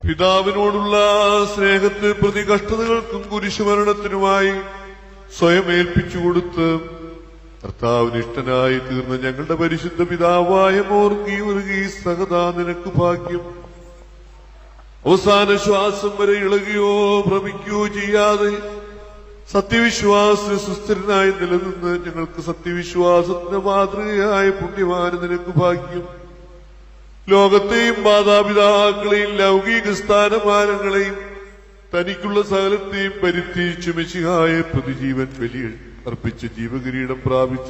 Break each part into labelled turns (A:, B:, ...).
A: പിതാവിനോടുള്ള സ്നേഹത്തെ പ്രതി കഷ്ടതകൾക്കും കുരിശുമരണത്തിനുമായി സ്വയം ഏൽപ്പിച്ചുകൊടുത്ത് കർത്താവിന് ഇഷ്ടനായി തീർന്ന ഞങ്ങളുടെ പരിശുദ്ധ പിതാവായ മോർഗീവർഗീസ് സഹദാ നിനക്ക് ഭാഗ്യം. അവസാന ശ്വാസം വരെ ഇളകിയോ ഭ്രമിക്കുകയോ ചെയ്യാതെ സത്യവിശ്വാസ സുസ്ഥിരനായി നിലനിന്ന് ഞങ്ങൾക്ക് സത്യവിശ്വാസത്തിന്റെ മാതൃകയായ പുണ്യവാന് നിനക്ക് ഭാഗ്യം. ലോകത്തെയും മാതാപിതാക്കളെയും ലൗകിക സ്ഥാനമാനങ്ങളെയും തനിക്കുള്ള സകലത്തെയും പരിത്യജിച്ച് മെശിഹായെ പ്രതിജീവൻ ബലി അർപ്പിച്ച ജീവകിരീടം പ്രാപിച്ച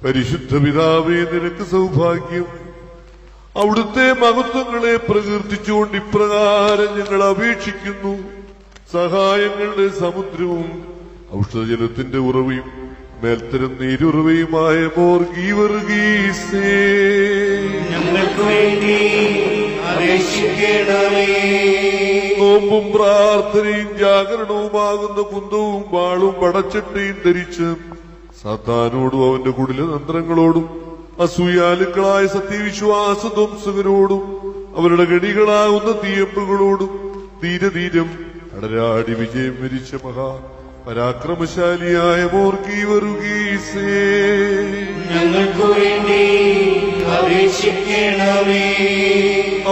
A: പരിശുദ്ധ പിതാവേ നിനക്ക് സൗഭാഗ്യം. അവിടുത്തെ മഹത്വങ്ങളെ പ്രകീർത്തിച്ചുകൊണ്ട് ഇപ്രകാരം ഞങ്ങൾ അപേക്ഷിക്കുന്നു. സഹായങ്ങളുടെ സമുദ്രവും ഔഷധജലത്തിന്റെ ഉറവയും മേൽത്തരം നീരുറവയുമായ മോർഗീവർഗീസേ
B: ഞങ്ങൾക്ക് വേണ്ടി അപേക്ഷിക്കണമേ.
A: നോമ്പും പ്രാർത്ഥനയും ജാഗരണവുമാകുന്ന കുന്തവും വാളും പടച്ചട്ടയും ധരിച്ച് സാത്താനോടും അവന്റെ കുടില തന്ത്രങ്ങളോടും അസൂയാലുക്കളായ സത്യവിശ്വാസ ധ്വംസകരോടും അവരുടെ ഗടികളാകുന്ന തീയമ്പുകളോടും ധീരധീരം അടരാടി വിജയം വരിച്ച മഹാ പരാക്രമശാലിയായ മോർഗീവർഗീസേ
B: ഞങ്ങൾക്ക് വേണ്ടി അപേക്ഷിക്കണമേ.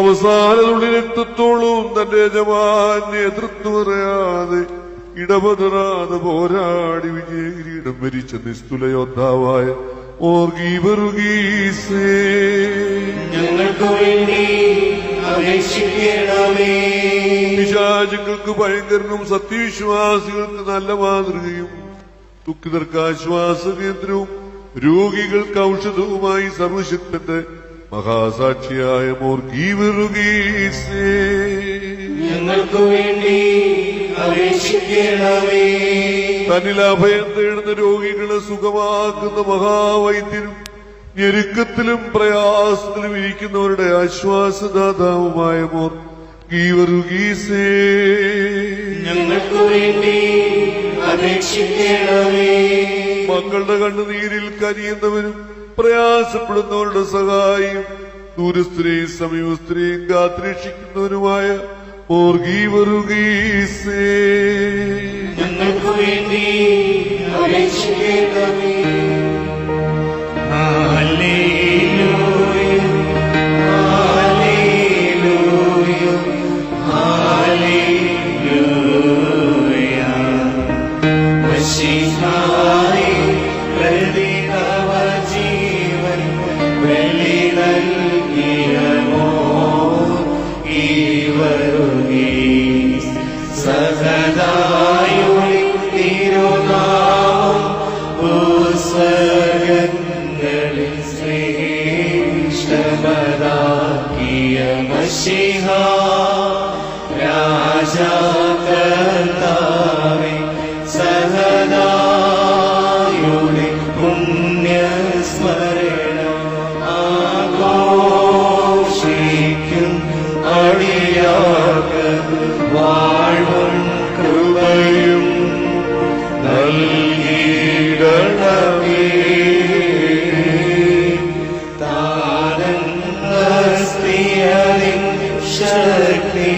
A: അവസാന തുള്ളി രക്തത്തോളം തന്റെ യജമാനെ എതിർത്തു പറയാതെ ഇടപെടാതെ പോരാടി വിജയകിരീടം വരിച്ച നിസ്തുല യോദ്ധാവായ മോർഗീവർഗീസേ
B: ഞങ്ങൾക്ക് വേണ്ടി അപേക്ഷിക്കണമേ.
A: പിശാചുക്കൾക്ക് ഭയങ്കരനും സത്യവിശ്വാസികൾക്ക് നല്ല മാതൃകയും ദുഃഖിതർക്ക് ആശ്വാസ കേന്ദ്രവും രോഗികൾക്ക് ഔഷധവുമായി സർവശക്തന്റെ മഹാസാക്ഷിയായ മോർഗീവർഗീസേ
B: ഞങ്ങൾക്ക് വേണ്ടി അപേക്ഷിക്കണമേ.
A: തന്നിൽ അഭയം തേടുന്ന രോഗികളെ സുഖമാക്കുന്ന മഹാവൈദ്യനും ഞെരുക്കത്തിലും പ്രയാസത്തിലും ഇരിക്കുന്നവരുടെ ആശ്വാസദാതാവുമായ മോർഗീവർഗീസേ
B: ഞങ്ങൾക്ക് വേണ്ടി അപേക്ഷിക്കണമേ.
A: മക്കളുടെ കണ്ണുനീരിൽ കനിയുന്നവരും പ്രയാസപ്പെടുന്നവരുടെ സഹായിയും ദൂരസ്ഥരെയും സമീപസ്ഥരെയും കാത്തുരക്ഷിക്കുന്നവനുമായ മോർഗീവർഗീസേ
B: ഞങ്ങൾക്ക് വേണ്ടി അപേക്ഷിക്കണമേ. രാജാകർത്താവേ സഹദായുടെ പുണ്യസ്മരണം ആഘോഷിക്കും അടിയാർക്ക് വാഴ്വും കൃപയും നൽകിയിടണമേ. താരസ്തിയതിൻ ശക്തി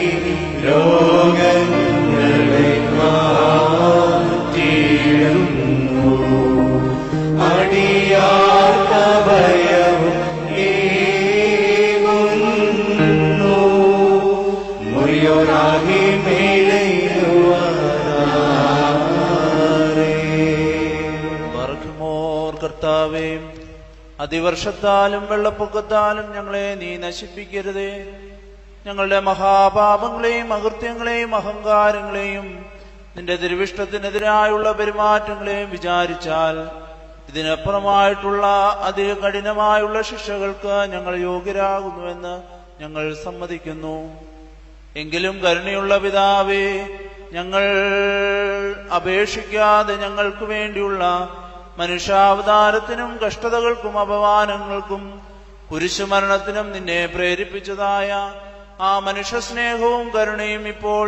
B: രോഗങ്ങളെ മാറ്റിയിടുന്നു. അടിയാത്ത ഭയവും ഏകുന്നു. മുറിയോരാകി മേലയുവാറേ.
C: ബർഗ്മോർ കർത്താവേ, അതിവർഷത്താലും വെള്ളപ്പൊക്കത്താലും ഞങ്ങളെ നീ നശിപ്പിക്കരുതേ. ഞങ്ങളുടെ മഹാപാപങ്ങളെയും അകൃത്യങ്ങളെയും അഹങ്കാരങ്ങളെയും നിന്റെ തിരുവിഷ്ടത്തിനെതിരായുള്ള പെരുമാറ്റങ്ങളെയും വിചാരിച്ചാൽ ഇതിനപ്പുറമായിട്ടുള്ള അതികഠിനമായുള്ള ശിക്ഷകൾക്ക് ഞങ്ങൾ യോഗ്യരാകുന്നുവെന്ന് ഞങ്ങൾ സമ്മതിക്കുന്നു. എങ്കിലും കരുണയുള്ള പിതാവേ, ഞങ്ങൾ അപേക്ഷിക്കാതെ ഞങ്ങൾക്ക് വേണ്ടിയുള്ള മനുഷ്യാവതാരത്തിനും കഷ്ടതകൾക്കും അപമാനങ്ങൾക്കും കുരിശുമരണത്തിനും നിന്നെ പ്രേരിപ്പിച്ചതായ ആ മനുഷ്യസ്നേഹവും കരുണയും ഇപ്പോൾ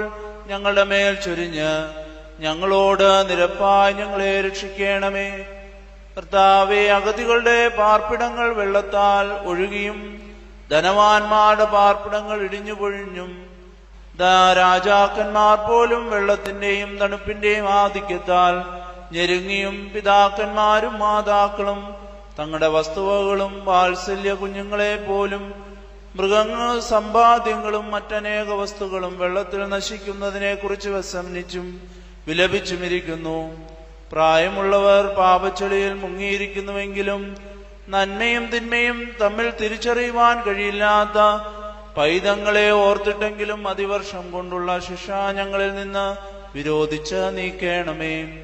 C: ഞങ്ങളുടെ മേൽ ചൊരിഞ്ഞ് ഞങ്ങളോട് നിരപ്പായി ഞങ്ങളെ രക്ഷിക്കണമേ. കർത്താവേ, അഗതികളുടെ പാർപ്പിടങ്ങൾ വെള്ളത്താൽ ഒഴുകിയും ധനവാന്മാരുടെ പാർപ്പിടങ്ങൾ ഇടിഞ്ഞു പൊഴിഞ്ഞും രാജാക്കന്മാർ പോലും വെള്ളത്തിന്റെയും തണുപ്പിന്റെയും ആധിക്യത്താൽ ഞെരുങ്ങിയും പിതാക്കന്മാരും മാതാക്കളും തങ്ങളുടെ വസ്തുവകളും വാത്സല്യ കുഞ്ഞുങ്ങളെ പോലും മൃഗങ്ങൾ സമ്പാദ്യങ്ങളും മറ്റനേക വസ്തുക്കളും വെള്ളത്തിൽ നശിക്കുന്നതിനെ കുറിച്ച് വ്യസനിച്ചും വിലപിച്ചുമിരിക്കുന്നു. പ്രായമുള്ളവർ പാപച്ചെളിയിൽ മുങ്ങിയിരിക്കുന്നുവെങ്കിലും നന്മയും തിന്മയും തമ്മിൽ തിരിച്ചറിയുവാൻ കഴിയില്ലാത്ത പൈതങ്ങളെ ഓർത്തിട്ടെങ്കിലും അതിവർഷം കൊണ്ടുള്ള ശിക്ഷ ഞങ്ങളിൽ നിന്ന് വിരോധിച്ച് നീക്കേണമേ.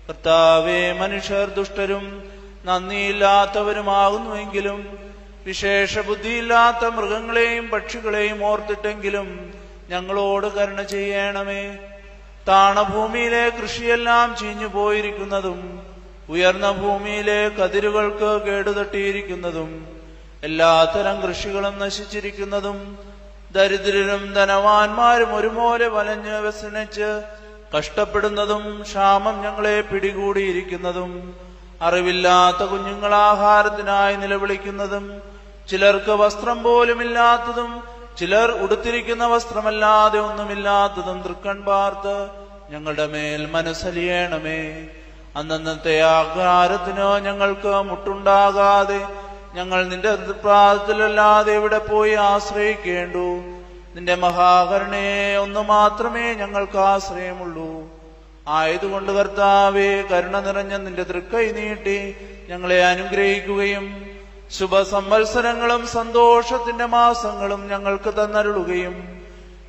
C: കർത്താവേ, മനുഷ്യർ ദുഷ്ടരും നന്ദിയില്ലാത്തവരുമാകുന്നുവെങ്കിലും വിശേഷ ബുദ്ധിയില്ലാത്ത മൃഗങ്ങളെയും പക്ഷികളെയും ഓർത്തിട്ടെങ്കിലും ഞങ്ങളോട് കരുണ ചെയ്യണമേ. താണഭൂമിയിലെ കൃഷിയെല്ലാം ചീഞ്ഞു പോയിരിക്കുന്നതും ഉയർന്ന ഭൂമിയിലെ കതിരുകൾക്ക് കേടുതട്ടിയിരിക്കുന്നതും എല്ലാത്തരം കൃഷികളും നശിച്ചിരിക്കുന്നതും ദരിദ്രരും ധനവാന്മാരും ഒരുപോലെ വലഞ്ഞ് വ്യസനിച്ച് കഷ്ടപ്പെടുന്നതും ക്ഷാമം ഞങ്ങളെ പിടികൂടിയിരിക്കുന്നതും അറിവില്ലാത്ത കുഞ്ഞുങ്ങൾ ആഹാരത്തിനായി നിലവിളിക്കുന്നതും ചിലർക്ക് വസ്ത്രം പോലുമില്ലാത്തതും ചിലർ ഉടുത്തിരിക്കുന്ന വസ്ത്രമല്ലാതെ ഒന്നുമില്ലാത്തതും തൃക്കൺ പാർത്ത് ഞങ്ങളുടെ മേൽ മനസ്സലിയണമേ. അന്നന്നത്തെ ആഹാരത്തിന് ഞങ്ങൾക്ക് മുട്ടുണ്ടാകാതെ ഞങ്ങൾ നിന്റെ പാദത്തിലല്ലാതെ എവിടെ പോയി ആശ്രയിക്കേണ്ടു? നിന്റെ മഹാകരുണയെ ഒന്ന് മാത്രമേ ഞങ്ങൾക്ക് ആശ്രയമുള്ളൂ. ആയതുകൊണ്ട് കർത്താവേ, കരുണ നിറഞ്ഞ നിന്റെ തൃക്കൈ നീട്ടി ഞങ്ങളെ അനുഗ്രഹിക്കുകയും ശുഭസംവത്സരങ്ങളും സന്തോഷത്തിന്റെ മാസങ്ങളും ഞങ്ങൾക്ക് തന്നരുളുകയും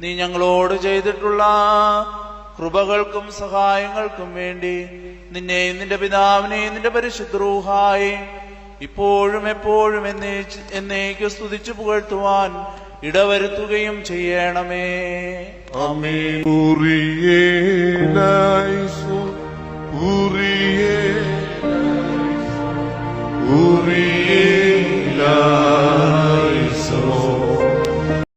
C: നീ ഞങ്ങളോട് ചെയ്തിട്ടുള്ള കൃപകൾക്കും സഹായങ്ങൾക്കും വേണ്ടി നിന്നെയും നിന്റെ പിതാവിനെയും നിന്റെ പരിശുദ്ധ റൂഹായെയും ഇപ്പോഴും എപ്പോഴും എന്നേക്ക് സ്തുതിച്ചു പുകഴ്ത്തുവാൻ ഇടവരുത്തുകയും ചെയ്യണമേ.
A: ആമേൻ.